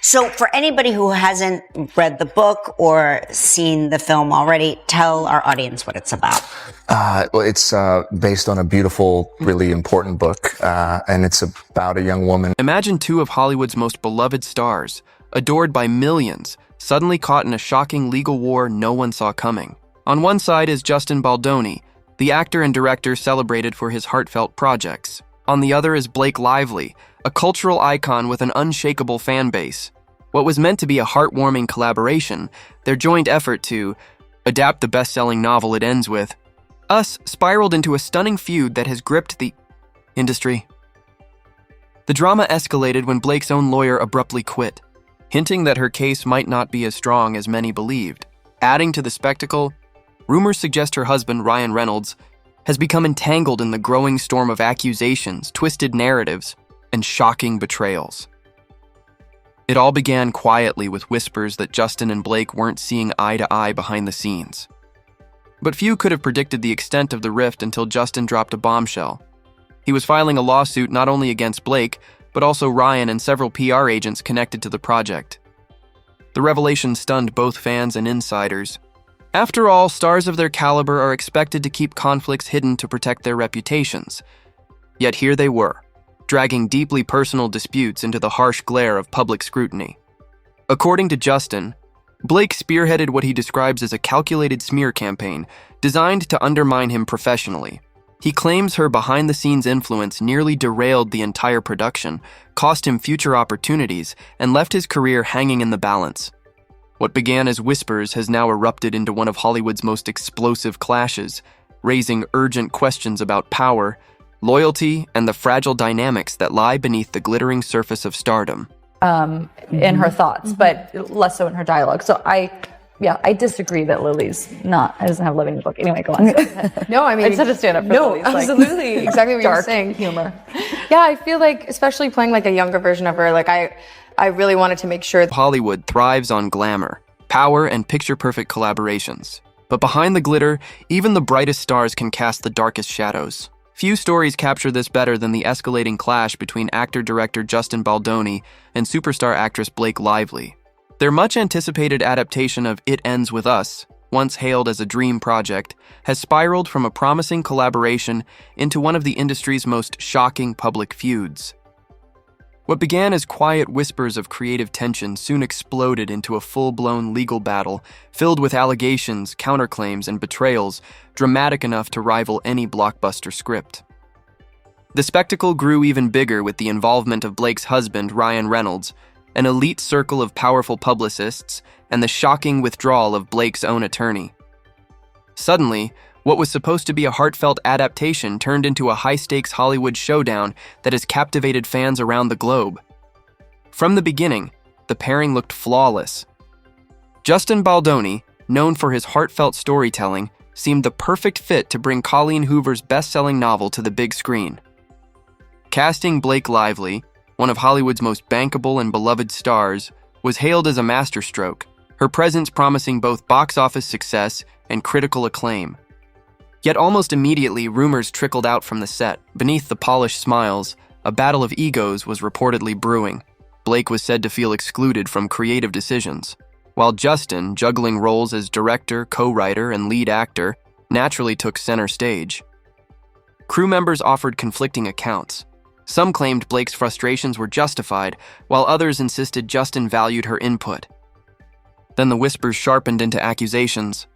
So for anybody who hasn't read the book or seen the film already, tell our audience what it's about. Well, it's based on a beautiful, really important book, and it's about a young woman. Imagine two of Hollywood's most beloved stars, adored by millions, suddenly caught in a shocking legal war no one saw coming. On one side is Justin Baldoni, the actor and director celebrated for his heartfelt projects. On the other is Blake Lively, a cultural icon with an unshakable fan base. What was meant to be a heartwarming collaboration, their joint effort to adapt the best-selling novel it ends with, Us spiraled into a stunning feud that has gripped the industry. The drama escalated when Blake's own lawyer abruptly quit, hinting that her case might not be as strong as many believed. Adding to the spectacle, rumors suggest her husband, Ryan Reynolds, has become entangled in the growing storm of accusations, twisted narratives, and shocking betrayals. It all began quietly with whispers that Justin and Blake weren't seeing eye to eye behind the scenes. But few could have predicted the extent of the rift until Justin dropped a bombshell. He was filing a lawsuit not only against Blake, but also Ryan and several PR agents connected to the project. The revelation stunned both fans and insiders. After all, stars of their caliber are expected to keep conflicts hidden to protect their reputations. Yet here they were, dragging deeply personal disputes into the harsh glare of public scrutiny. According to Justin, Blake spearheaded what he describes as a calculated smear campaign designed to undermine him professionally. He claims her behind-the-scenes influence nearly derailed the entire production, cost him future opportunities, and left his career hanging in the balance. What began as whispers has now erupted into one of Hollywood's most explosive clashes, raising urgent questions about power, loyalty, and the fragile dynamics that lie beneath the glittering surface of stardom. In her thoughts, but less so in her dialogue. So I disagree that Lily's doesn't have living in the book. Anyway, go on. No, I mean, I just had to stand up for Lily's. Absolutely, exactly what you're saying. Humor. Yeah, I feel like, especially playing like a younger version of her, like I really wanted to make sure. Hollywood thrives on glamour, power, and picture-perfect collaborations. But behind the glitter, even the brightest stars can cast the darkest shadows. Few stories capture this better than the escalating clash between actor-director Justin Baldoni and superstar actress Blake Lively. Their much-anticipated adaptation of It Ends With Us, once hailed as a dream project, has spiraled from a promising collaboration into one of the industry's most shocking public feuds. What began as quiet whispers of creative tension soon exploded into a full-blown legal battle filled with allegations, counterclaims, and betrayals dramatic enough to rival any blockbuster script. The spectacle grew even bigger with the involvement of Blake's husband, Ryan Reynolds, an elite circle of powerful publicists, and the shocking withdrawal of Blake's own attorney. Suddenly, what was supposed to be a heartfelt adaptation turned into a high-stakes Hollywood showdown that has captivated fans around the globe. From the beginning, the pairing looked flawless. Justin Baldoni, known for his heartfelt storytelling, seemed the perfect fit to bring Colleen Hoover's best-selling novel to the big screen. Casting Blake Lively, one of Hollywood's most bankable and beloved stars, was hailed as a masterstroke, her presence promising both box office success and critical acclaim. Yet almost immediately, rumors trickled out from the set. Beneath the polished smiles, a battle of egos was reportedly brewing. Blake was said to feel excluded from creative decisions, while Justin, juggling roles as director, co-writer, and lead actor, naturally took center stage. Crew members offered conflicting accounts. Some claimed Blake's frustrations were justified, while others insisted Justin valued her input. Then the whispers sharpened into accusations.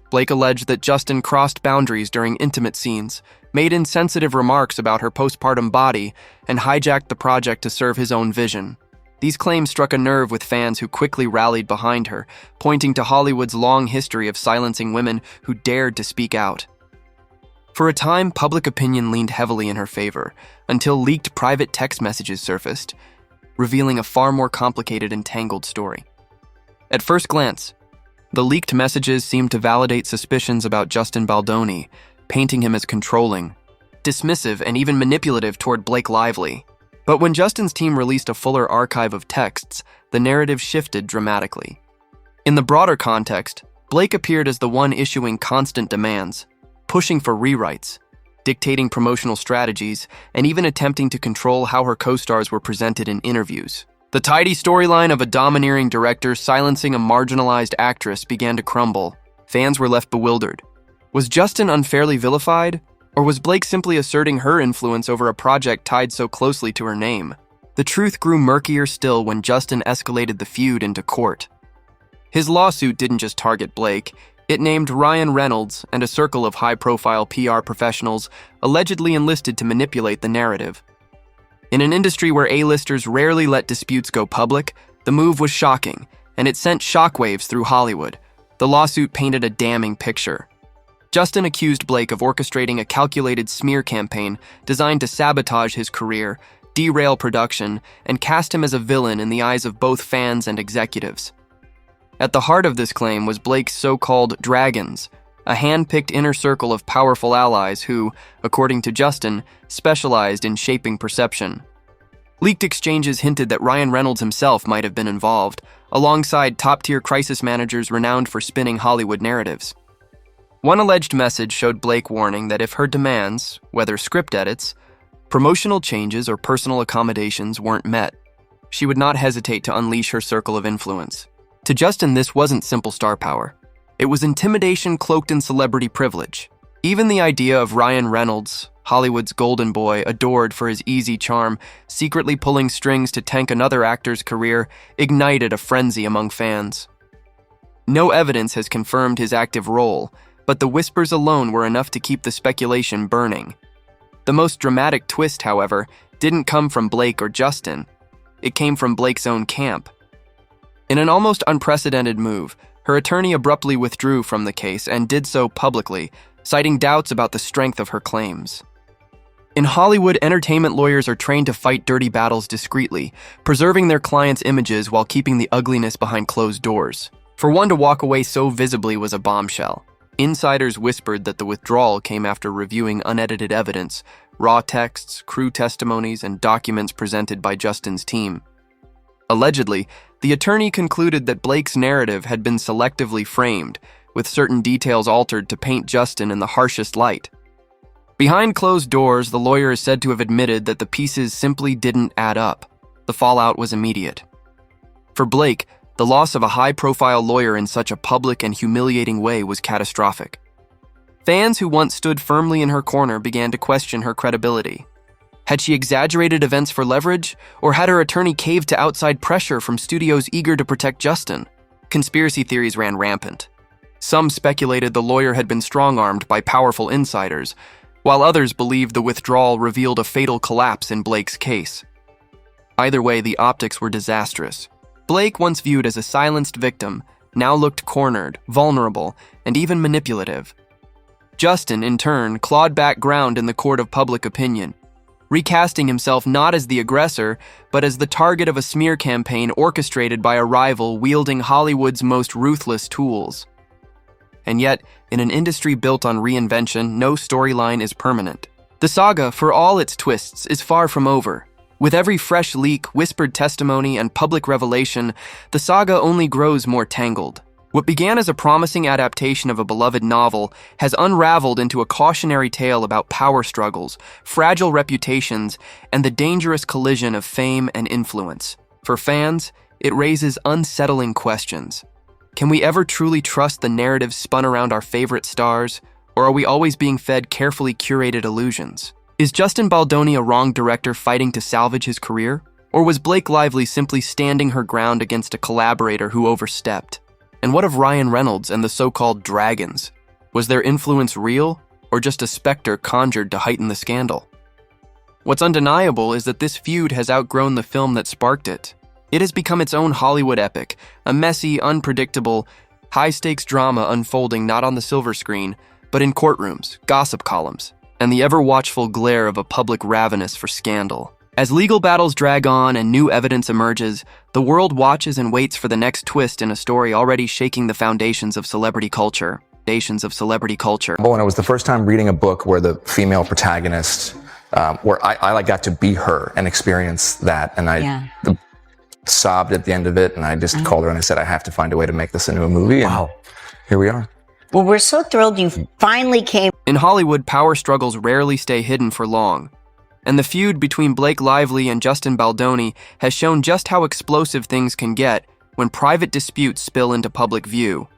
Blake alleged that Justin crossed boundaries during intimate scenes, made insensitive remarks about her postpartum body, and hijacked the project to serve his own vision. These claims struck a nerve with fans who quickly rallied behind her, pointing to Hollywood's long history of silencing women who dared to speak out. For a time, public opinion leaned heavily in her favor, until leaked private text messages surfaced, revealing a far more complicated and tangled story. At first glance, the leaked messages seemed to validate suspicions about Justin Baldoni, painting him as controlling, dismissive, and even manipulative toward Blake Lively. But when Justin's team released a fuller archive of texts, the narrative shifted dramatically. In the broader context, Blake appeared as the one issuing constant demands, pushing for rewrites, dictating promotional strategies, and even attempting to control how her co-stars were presented in interviews. The tidy storyline of a domineering director silencing a marginalized actress began to crumble. Fans were left bewildered. Was Justin unfairly vilified? Or was Blake simply asserting her influence over a project tied so closely to her name? The truth grew murkier still when Justin escalated the feud into court. His lawsuit didn't just target Blake, it named Ryan Reynolds and a circle of high-profile PR professionals allegedly enlisted to manipulate the narrative. In an industry where A-listers rarely let disputes go public, the move was shocking, and it sent shockwaves through Hollywood. The lawsuit painted a damning picture. Justin accused Blake of orchestrating a calculated smear campaign designed to sabotage his career, derail production, and cast him as a villain in the eyes of both fans and executives. At the heart of this claim was Blake's so-called dragons, a hand-picked inner circle of powerful allies who, according to Justin, specialized in shaping perception. Leaked exchanges hinted that Ryan Reynolds himself might have been involved, alongside top-tier crisis managers renowned for spinning Hollywood narratives. One alleged message showed Blake warning that if her demands, whether script edits, promotional changes, or personal accommodations weren't met, she would not hesitate to unleash her circle of influence. To Justin, this wasn't simple star power. It was intimidation cloaked in celebrity privilege. Even the idea of Ryan Reynolds, Hollywood's golden boy, adored for his easy charm, secretly pulling strings to tank another actor's career, ignited a frenzy among fans. No evidence has confirmed his active role, but the whispers alone were enough to keep the speculation burning. The most dramatic twist, however, didn't come from Blake or Justin. It came from Blake's own camp. In an almost unprecedented move, her attorney abruptly withdrew from the case and did so publicly, citing doubts about the strength of her claims. In Hollywood, entertainment lawyers are trained to fight dirty battles discreetly, preserving their clients' images while keeping the ugliness behind closed doors. For one to walk away so visibly was a bombshell. Insiders whispered that the withdrawal came after reviewing unedited evidence, raw texts, crew testimonies, and documents presented by Justin's team. Allegedly, the attorney concluded that Blake's narrative had been selectively framed, with certain details altered to paint Justin in the harshest light. Behind closed doors, the lawyer is said to have admitted that the pieces simply didn't add up. The fallout was immediate. For Blake, the loss of a high-profile lawyer in such a public and humiliating way was catastrophic. Fans who once stood firmly in her corner began to question her credibility. Had she exaggerated events for leverage, or had her attorney caved to outside pressure from studios eager to protect Justin? Conspiracy theories ran rampant. Some speculated the lawyer had been strong-armed by powerful insiders, while others believed the withdrawal revealed a fatal collapse in Blake's case. Either way, the optics were disastrous. Blake, once viewed as a silenced victim, now looked cornered, vulnerable, and even manipulative. Justin, in turn, clawed back ground in the court of public opinion, recasting himself not as the aggressor, but as the target of a smear campaign orchestrated by a rival wielding Hollywood's most ruthless tools. And yet, in an industry built on reinvention, no storyline is permanent. The saga, for all its twists, is far from over. With every fresh leak, whispered testimony, and public revelation, the saga only grows more tangled. What began as a promising adaptation of a beloved novel has unraveled into a cautionary tale about power struggles, fragile reputations, and the dangerous collision of fame and influence. For fans, it raises unsettling questions. Can we ever truly trust the narrative spun around our favorite stars, or are we always being fed carefully curated illusions? Is Justin Baldoni a wrong director fighting to salvage his career? Or was Blake Lively simply standing her ground against a collaborator who overstepped? And what of Ryan Reynolds and the so-called dragons? Was their influence real, or just a specter conjured to heighten the scandal? What's undeniable is that this feud has outgrown the film that sparked it. It has become its own Hollywood epic, a messy, unpredictable, high-stakes drama unfolding not on the silver screen, but in courtrooms, gossip columns, and the ever-watchful glare of a public ravenous for scandal. As legal battles drag on and new evidence emerges, the world watches and waits for the next twist in a story already shaking the foundations of celebrity culture. When it was the first time reading a book where the female protagonist, where I got to be her and experience that, and I sobbed at the end of it, and I just called her and I said, I have to find a way to make this into a movie, and here we are. Well, we're so thrilled you finally came. In Hollywood, power struggles rarely stay hidden for long. And the feud between Blake Lively and Justin Baldoni has shown just how explosive things can get when private disputes spill into public view.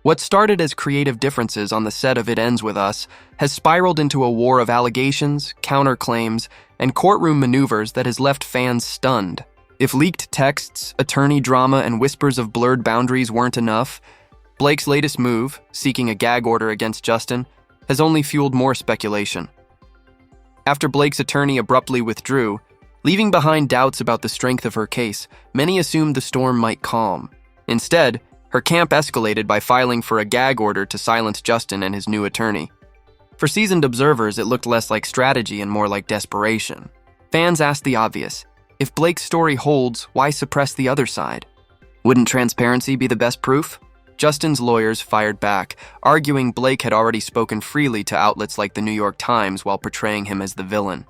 What started as creative differences on the set of It Ends With Us has spiraled into a war of allegations, counterclaims, and courtroom maneuvers that has left fans stunned. If leaked texts, attorney drama, and whispers of blurred boundaries weren't enough, Blake's latest move, seeking a gag order against Justin, has only fueled more speculation. After Blake's attorney abruptly withdrew, leaving behind doubts about the strength of her case, many assumed the storm might calm. Instead, her camp escalated by filing for a gag order to silence Justin and his new attorney. For seasoned observers, it looked less like strategy and more like desperation. Fans asked the obvious: if Blake's story holds, why suppress the other side? Wouldn't transparency be the best proof? Justin's lawyers fired back, arguing Blake had already spoken freely to outlets like the New York Times while portraying him as the villain.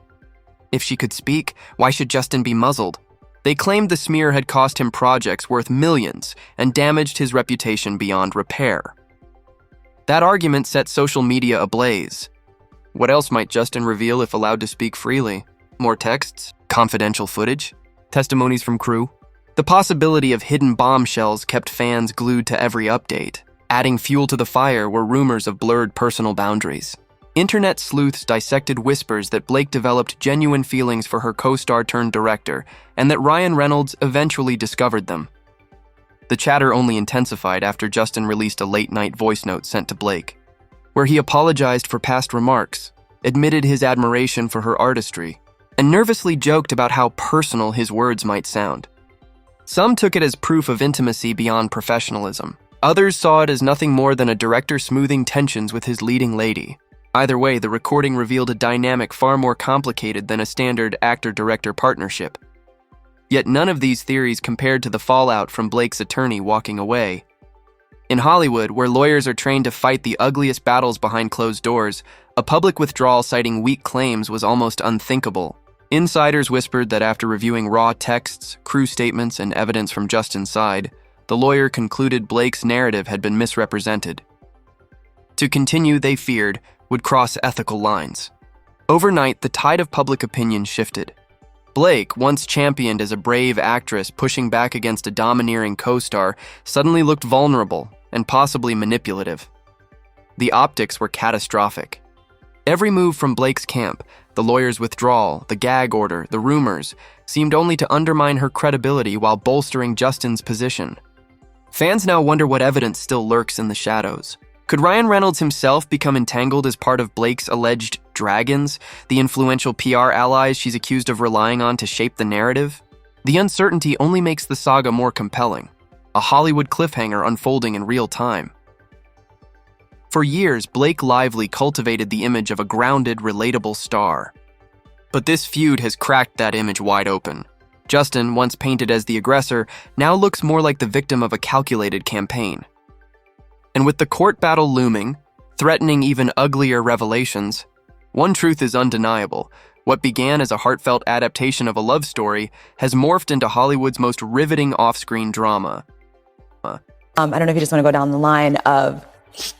If she could speak, why should Justin be muzzled? They claimed the smear had cost him projects worth millions and damaged his reputation beyond repair. That argument set social media ablaze. What else might Justin reveal if allowed to speak freely? More texts? Confidential footage? Testimonies from crew? The possibility of hidden bombshells kept fans glued to every update. Adding fuel to the fire were rumors of blurred personal boundaries. Internet sleuths dissected whispers that Blake developed genuine feelings for her co-star turned director, and that Ryan Reynolds eventually discovered them. The chatter only intensified after Justin released a late-night voice note sent to Blake, where he apologized for past remarks, admitted his admiration for her artistry, and nervously joked about how personal his words might sound. Some took it as proof of intimacy beyond professionalism. Others saw it as nothing more than a director smoothing tensions with his leading lady. Either way, the recording revealed a dynamic far more complicated than a standard actor-director partnership. Yet none of these theories compared to the fallout from Blake's attorney walking away. In Hollywood, where lawyers are trained to fight the ugliest battles behind closed doors, a public withdrawal citing weak claims was almost unthinkable. Insiders whispered that after reviewing raw texts, crew statements, and evidence from Justin's side, the lawyer concluded Blake's narrative had been misrepresented. To continue, they feared, would cross ethical lines. Overnight, the tide of public opinion shifted. Blake, once championed as a brave actress pushing back against a domineering co-star, suddenly looked vulnerable and possibly manipulative. The optics were catastrophic. Every move from Blake's camp, the lawyer's withdrawal, the gag order, the rumors, seemed only to undermine her credibility while bolstering Justin's position. Fans now wonder what evidence still lurks in the shadows. Could Ryan Reynolds himself become entangled as part of Blake's alleged dragons, the influential PR allies she's accused of relying on to shape the narrative? The uncertainty only makes the saga more compelling, a Hollywood cliffhanger unfolding in real time. For years, Blake Lively cultivated the image of a grounded, relatable star. But this feud has cracked that image wide open. Justin, once painted as the aggressor, now looks more like the victim of a calculated campaign. And with the court battle looming, threatening even uglier revelations, one truth is undeniable. What began as a heartfelt adaptation of a love story has morphed into Hollywood's most riveting off-screen drama. I don't know if you just want to go down the line of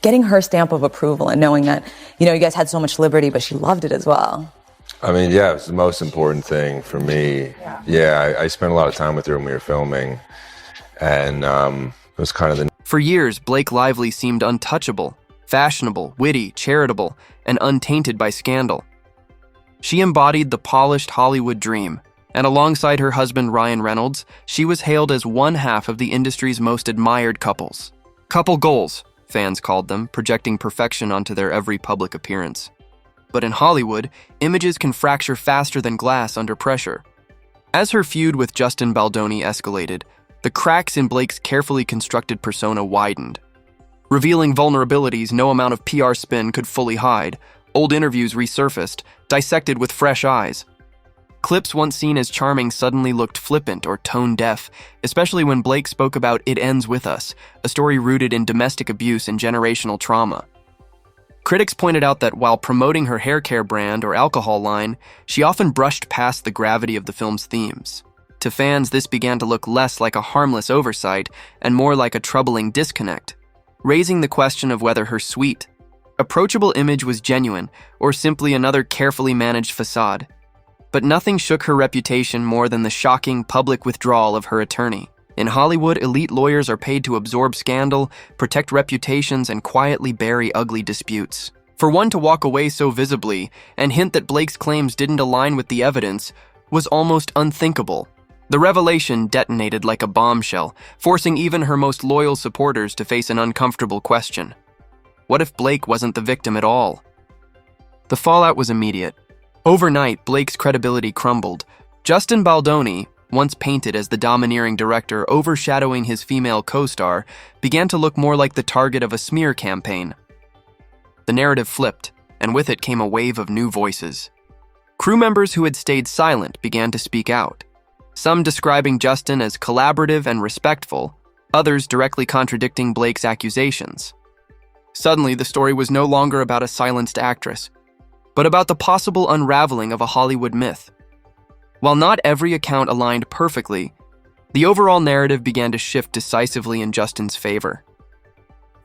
getting her stamp of approval and knowing that, you guys had so much liberty, but she loved it as well. I mean, yeah, it was the most important thing for me. Yeah, I spent a lot of time with her when we were filming, and it was kind of the... For years, Blake Lively seemed untouchable, fashionable, witty, charitable, and untainted by scandal. She embodied the polished Hollywood dream, and alongside her husband Ryan Reynolds, she was hailed as one half of the industry's most admired couples. Couple goals, fans called them, projecting perfection onto their every public appearance. But in Hollywood, images can fracture faster than glass under pressure. As her feud with Justin Baldoni escalated, the cracks in Blake's carefully constructed persona widened. Revealing vulnerabilities no amount of PR spin could fully hide, old interviews resurfaced, dissected with fresh eyes. Clips once seen as charming suddenly looked flippant or tone-deaf, especially when Blake spoke about It Ends With Us, a story rooted in domestic abuse and generational trauma. Critics pointed out that while promoting her hair care brand or alcohol line, she often brushed past the gravity of the film's themes. To fans, this began to look less like a harmless oversight and more like a troubling disconnect, raising the question of whether her sweet, approachable image was genuine or simply another carefully managed facade. But nothing shook her reputation more than the shocking public withdrawal of her attorney. In Hollywood, elite lawyers are paid to absorb scandal, protect reputations, and quietly bury ugly disputes. For one to walk away so visibly and hint that Blake's claims didn't align with the evidence was almost unthinkable. The revelation detonated like a bombshell, forcing even her most loyal supporters to face an uncomfortable question. What if Blake wasn't the victim at all? The fallout was immediate. Overnight, Blake's credibility crumbled. Justin Baldoni, once painted as the domineering director overshadowing his female co-star, began to look more like the target of a smear campaign. The narrative flipped, and with it came a wave of new voices. Crew members who had stayed silent began to speak out, some describing Justin as collaborative and respectful, others directly contradicting Blake's accusations. Suddenly, the story was no longer about a silenced actress, but about the possible unraveling of a Hollywood myth. While not every account aligned perfectly, the overall narrative began to shift decisively in Justin's favor.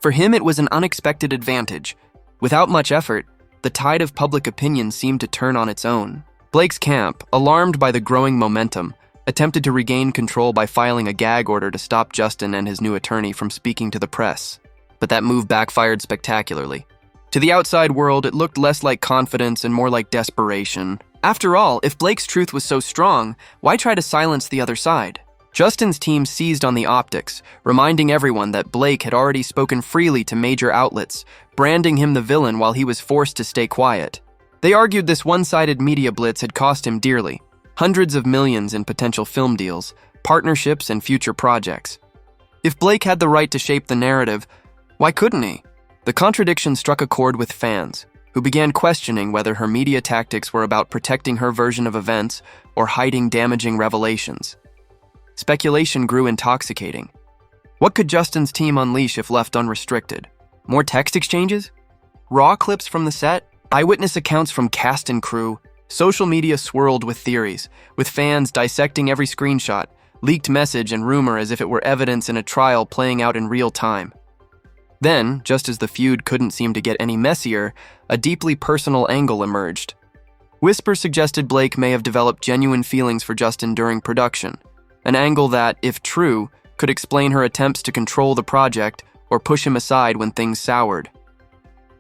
For him, it was an unexpected advantage. Without much effort, the tide of public opinion seemed to turn on its own. Blake's camp, alarmed by the growing momentum, attempted to regain control by filing a gag order to stop Justin and his new attorney from speaking to the press. But that move backfired spectacularly. To the outside world, it looked less like confidence and more like desperation. After all, if Blake's truth was so strong, why try to silence the other side? Justin's team seized on the optics, reminding everyone that Blake had already spoken freely to major outlets, branding him the villain while he was forced to stay quiet. They argued this one-sided media blitz had cost him dearly, hundreds of millions in potential film deals, partnerships, and future projects. If Blake had the right to shape the narrative, why couldn't he? The contradiction struck a chord with fans, who began questioning whether her media tactics were about protecting her version of events or hiding damaging revelations. Speculation grew intoxicating. What could Justin's team unleash if left unrestricted? More text exchanges? Raw clips from the set? Eyewitness accounts from cast and crew? Social media swirled with theories, with fans dissecting every screenshot, leaked message and rumor as if it were evidence in a trial playing out in real time. Then, just as the feud couldn't seem to get any messier, a deeply personal angle emerged. Whispers suggested Blake may have developed genuine feelings for Justin during production, an angle that, if true, could explain her attempts to control the project or push him aside when things soured.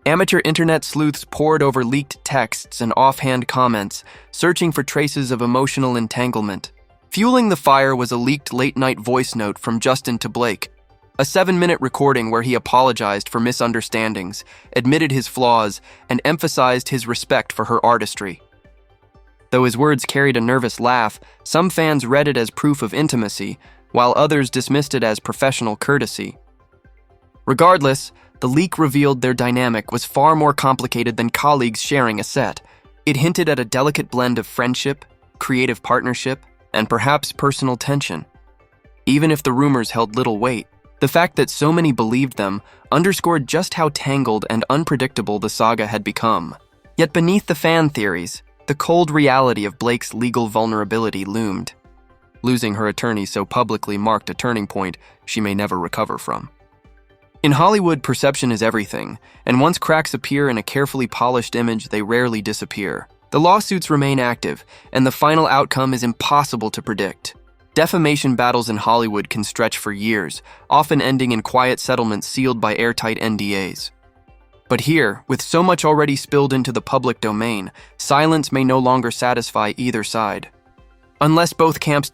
Amateur internet sleuths pored over leaked texts and offhand comments, searching for traces of emotional entanglement. Fueling the fire was a leaked late-night voice note from Justin to Blake, a 7-minute recording where he apologized for misunderstandings, admitted his flaws, and emphasized his respect for her artistry. Though his words carried a nervous laugh, some fans read it as proof of intimacy, while others dismissed it as professional courtesy. Regardless, the leak revealed their dynamic was far more complicated than colleagues sharing a set. It hinted at a delicate blend of friendship, creative partnership, and perhaps personal tension. Even if the rumors held little weight, the fact that so many believed them underscored just how tangled and unpredictable the saga had become. Yet beneath the fan theories, the cold reality of Blake's legal vulnerability loomed. Losing her attorney so publicly marked a turning point she may never recover from. In Hollywood, perception is everything, and once cracks appear in a carefully polished image, they rarely disappear. The lawsuits remain active, and the final outcome is impossible to predict. Defamation battles in Hollywood can stretch for years, often ending in quiet settlements sealed by airtight NDAs. But here, with so much already spilled into the public domain, silence may no longer satisfy either side. Unless both camps